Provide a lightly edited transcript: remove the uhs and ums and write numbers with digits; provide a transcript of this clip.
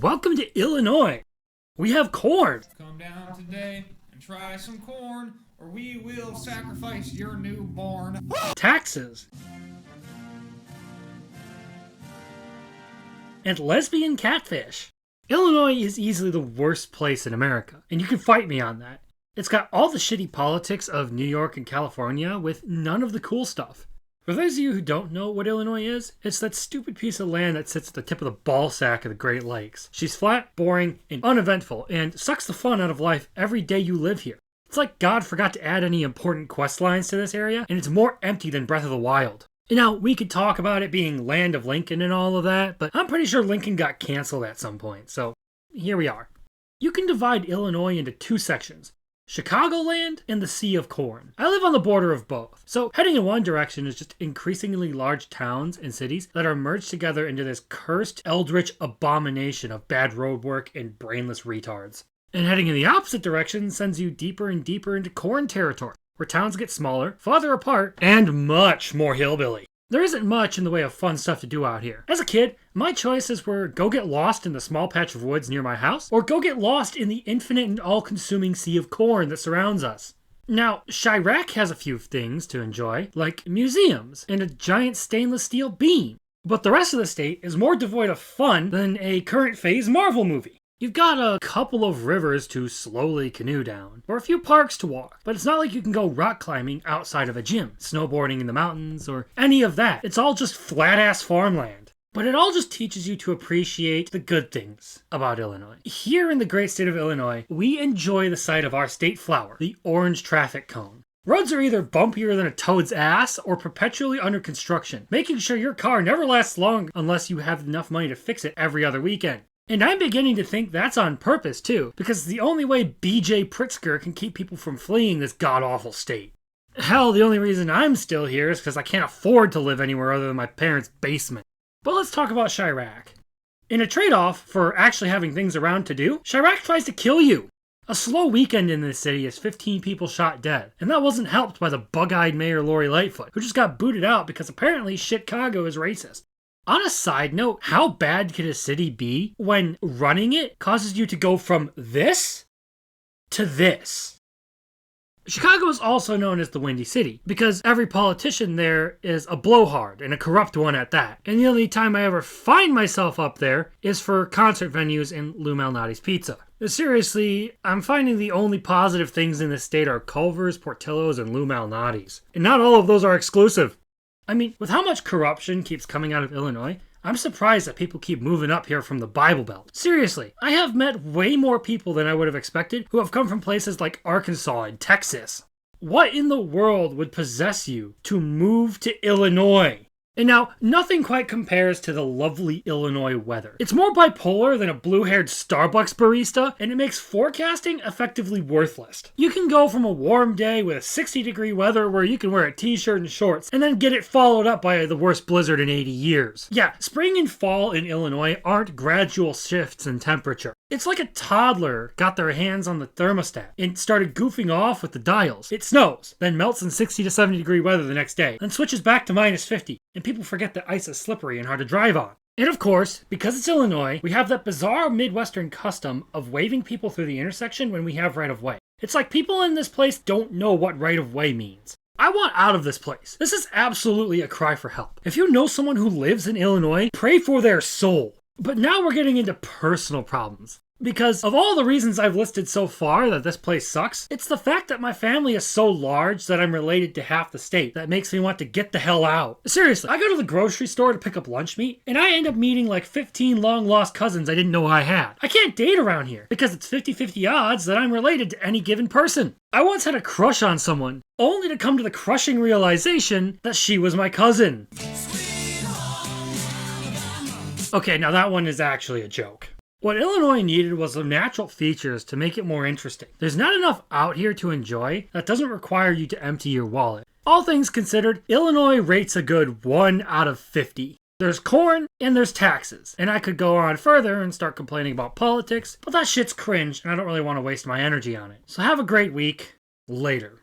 welcome to Illinois. We have corn. Come down today and try some corn, or we will sacrifice your newborn. Taxes. And lesbian catfish. Illinois is easily the worst place in America, and you can fight me on that. It's got all the shitty politics of New York and California with none of the cool stuff. For those of you who don't know what Illinois is, it's that stupid piece of land that sits at the tip of the ball sack of the Great Lakes. She's flat, boring, and uneventful, and sucks the fun out of life every day you live here. It's like God forgot to add any important quest lines to this area, and it's more empty than Breath of the Wild. Now, we could talk about it being Land of Lincoln and all of that, but I'm pretty sure Lincoln got canceled at some point, so here we are. You can divide Illinois into two sections. Chicagoland and the Sea of Corn. I live on the border of both, so heading in one direction is just increasingly large towns and cities that are merged together into this cursed, eldritch abomination of bad road work and brainless retards. And heading in the opposite direction sends you deeper and deeper into corn territory, where towns get smaller, farther apart, and much more hillbilly. There isn't much in the way of fun stuff to do out here. As a kid, my choices were go get lost in the small patch of woods near my house, or go get lost in the infinite and all-consuming sea of corn that surrounds us. Now, Chirac has a few things to enjoy, like museums and a giant stainless steel beam. But the rest of the state is more devoid of fun than a current phase Marvel movie. You've got a couple of rivers to slowly canoe down, or a few parks to walk, but it's not like you can go rock climbing outside of a gym, snowboarding in the mountains, or any of that. It's all just flat-ass farmland. But it all just teaches you to appreciate the good things about Illinois. Here in the great state of Illinois, we enjoy the sight of our state flower, the orange traffic cone. Roads are either bumpier than a toad's ass or perpetually under construction, making sure your car never lasts long unless you have enough money to fix it every other weekend. And I'm beginning to think that's on purpose, too, because it's the only way BJ Pritzker can keep people from fleeing this god-awful state. Hell, the only reason I'm still here is because I can't afford to live anywhere other than my parents' basement. But let's talk about Chirac. In a trade-off for actually having things around to do, Chirac tries to kill you. A slow weekend in this city is 15 people shot dead, and that wasn't helped by the bug-eyed Mayor Lori Lightfoot, who just got booted out because apparently Chicago is racist. On a side note, how bad could a city be when running it causes you to go from this to this? Chicago is also known as the Windy City because every politician there is a blowhard and a corrupt one at that. And the only time I ever find myself up there is for concert venues and Lou Malnati's Pizza. Seriously, I'm finding the only positive things in this state are Culver's, Portillo's, and Lou Malnati's. And not all of those are exclusive. I mean, with how much corruption keeps coming out of Illinois, I'm surprised that people keep moving up here from the Bible Belt. Seriously, I have met way more people than I would have expected who have come from places like Arkansas and Texas. What in the world would possess you to move to Illinois? And now, nothing quite compares to the lovely Illinois weather. It's more bipolar than a blue-haired Starbucks barista, and it makes forecasting effectively worthless. You can go from a warm day with 60-degree weather where you can wear a t-shirt and shorts, and then get it followed up by the worst blizzard in 80 years. Yeah, spring and fall in Illinois aren't gradual shifts in temperature. It's like a toddler got their hands on the thermostat and started goofing off with the dials. It snows, then melts in 60 to 70 degree weather the next day, then switches back to minus 50, and people forget that ice is slippery and hard to drive on. And of course, because it's Illinois, we have that bizarre Midwestern custom of waving people through the intersection when we have right-of-way. It's like people in this place don't know what right-of-way means. I want out of this place. This is absolutely a cry for help. If you know someone who lives in Illinois, pray for their soul. But now we're getting into personal problems. Because of all the reasons I've listed so far that this place sucks, it's the fact that my family is so large that I'm related to half the state that makes me want to get the hell out. Seriously, I go to the grocery store to pick up lunch meat, and I end up meeting like 15 long-lost cousins I didn't know I had. I can't date around here, because it's 50-50 odds that I'm related to any given person. I once had a crush on someone, only to come to the crushing realization that she was my cousin. Okay, now that one is actually a joke. What Illinois needed was some natural features to make it more interesting. There's not enough out here to enjoy that doesn't require you to empty your wallet. All things considered, Illinois rates a good 1 out of 50. There's corn and there's taxes. And I could go on further and start complaining about politics, but that shit's cringe and I don't really want to waste my energy on it. So have a great week. Later.